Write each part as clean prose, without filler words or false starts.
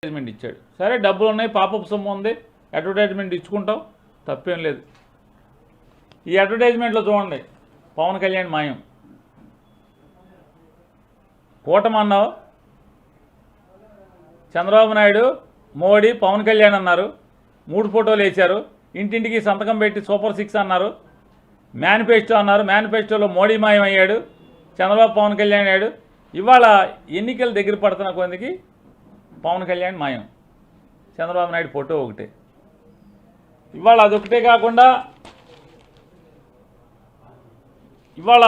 Advertisement ఇచ్చాడు. సరే డబ్బులు ఉన్నాయి, పాపప్ సొమ్ము ఉంది, అడ్వర్టైజ్మెంట్ ఇచ్చుకుంటాం, తప్పేం లేదు. ఈ అడ్వర్టైజ్మెంట్లో చూడండి, పవన్ కళ్యాణ్ మాయం. కూటమి అన్నావు, చంద్రబాబు నాయుడు, మోడీ, పవన్ కళ్యాణ్ అన్నారు, 3 ఫోటోలు వేశారు, ఇంటింటికి సంతకం పెట్టి సూపర్ 6 అన్నారు, మేనిఫెస్టో అన్నారు, మేనిఫెస్టోలో మోడీ మాయం అయ్యాడు, చంద్రబాబు పవన్ కళ్యాణ్ అయ్యాడు. ఇవాళ ఎన్నికలు దగ్గర పడుతున్న కొందికి పవన్ కళ్యాణ్ మాయం, చంద్రబాబు నాయుడు ఫోటో ఒకటే. ఇవాళ అదొకటే కాకుండా ఇవాళ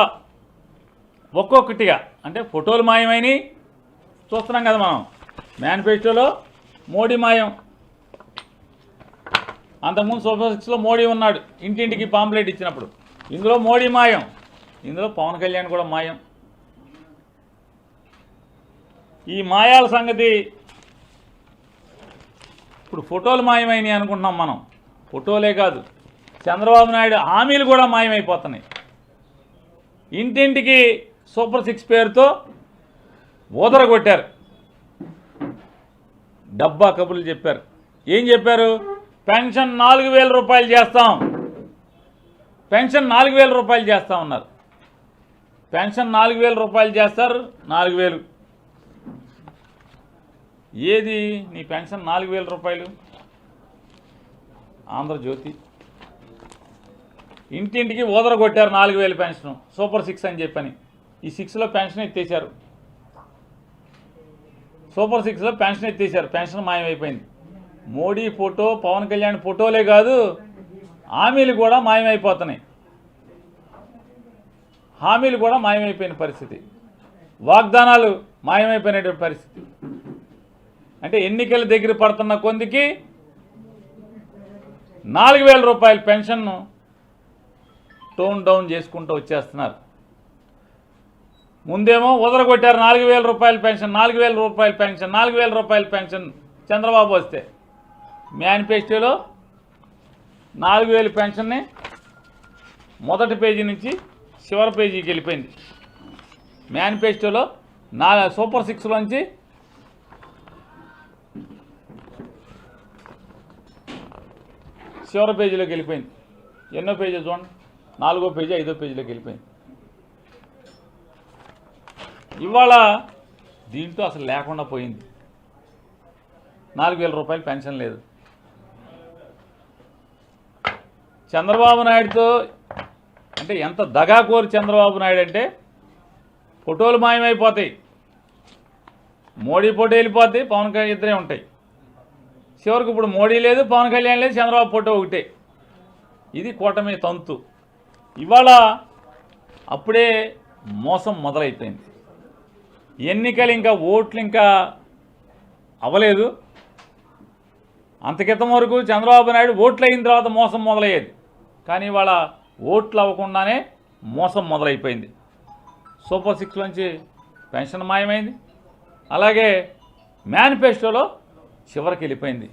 ఒక్కొక్కటిగా అంటే ఫోటోలు మాయమైనవి చూస్తున్నాం కదా మనం. మేనిఫెస్టోలో మోడీ మాయం, అంతకుముందు సూపర్ 6లో మోడీ ఉన్నాడు, ఇంటింటికి పాంప్లెట్ ఇచ్చినప్పుడు. ఇందులో మోడీ మాయం, ఇందులో పవన్ కళ్యాణ్ కూడా మాయం. ఈ మాయాల సంగతి ఇప్పుడు ఫోటోలు మాయమైనవి అనుకుంటున్నాం మనం. ఫోటోలే కాదు, చంద్రబాబు నాయుడు హామీలు కూడా మాయమైపోతున్నాయి. ఇంటింటికి సూపర్ 6 పేరుతో ఊదరగొట్టారు, డబ్బా కబుర్లు చెప్పారు. ఏం చెప్పారు? పెన్షన్ 4000 రూపాయలు చేస్తాం, పెన్షన్ 4000 రూపాయలు చేస్తాం అన్నారు. పెన్షన్ 4000 రూపాయలు చేస్తారు, 4000. ఏది నీ పెన్షన్ 4000 రూపాయలు? ఆంధ్రజ్యోతి ఇంటింటికి ఊదరగొట్టారు 4000 పెన్షన్, సూపర్ 6 అని చెప్పని. ఈ 6లో పెన్షన్ ఎత్తేసారు, సూపర్ 6లో పెన్షన్ ఎత్తేసారు, పెన్షన్ మాయమైపోయింది. మోడీ ఫోటో, పవన్ కళ్యాణ్ ఫోటోలే కాదు, హామీలు కూడా మాయమైపోతున్నాయి. హామీలు కూడా మాయమైపోయిన పరిస్థితి, వాగ్దానాలు మాయమైపోయినటువంటి పరిస్థితి. అంటే ఎన్నికల దగ్గర పడుతున్న కొందికి 4000 రూపాయల పెన్షన్ను టోన్ డౌన్ చేసుకుంటూ వచ్చేస్తున్నారు. ముందేమో వదలగొట్టారు 4000 రూపాయల పెన్షన్, 4000 రూపాయల పెన్షన్, 4000 రూపాయల పెన్షన్ చంద్రబాబు వస్తే. మేనిఫెస్టోలో 4000 పెన్షన్ని మొదటి పేజీ నుంచి చివరి పేజీకి వెళ్ళిపోయింది. మేనిఫెస్టోలో సూపర్ 6లోంచి చివరి పేజీలోకి వెళ్ళిపోయింది. ఎన్నో పేజీ చూడండి, 4వ పేజీ 5వ పేజీలోకి వెళ్ళిపోయింది. ఇవాళ దీంట్లో అసలు లేకుండా పోయింది, 4000 రూపాయలు పెన్షన్ లేదు. చంద్రబాబు నాయుడుతో అంటే ఎంత దగాకోరు చంద్రబాబు నాయుడు అంటే, ఫోటోలు మాయమైపోతాయి, మోడీ ఫోటో వెళ్ళిపోతాయి, పవన్ కళ్యాణ్ ఇద్దరే ఉంటాయి. చివరికి ఇప్పుడు మోడీ లేదు, పవన్ కళ్యాణ్ లేదు, చంద్రబాబు ఫోటో ఒకటే. ఇది కూటమి తంతు. ఇవాళ అప్పుడే మోసం మొదలైపోయింది. ఎన్నికలు ఇంకా ఓట్లు ఇంకా అవ్వలేదు. అంతకితం వరకు చంద్రబాబు నాయుడు ఓట్లు అయిన తర్వాత మోసం మొదలయ్యేది. కానీ ఇవాళ ఓట్లు అవ్వకుండానే మోసం మొదలైపోయింది. సూపర్ 6లోంచి పెన్షన్ మాయమైంది, అలాగే మేనిఫెస్టోలో చివరికి వెళ్ళిపోయింది.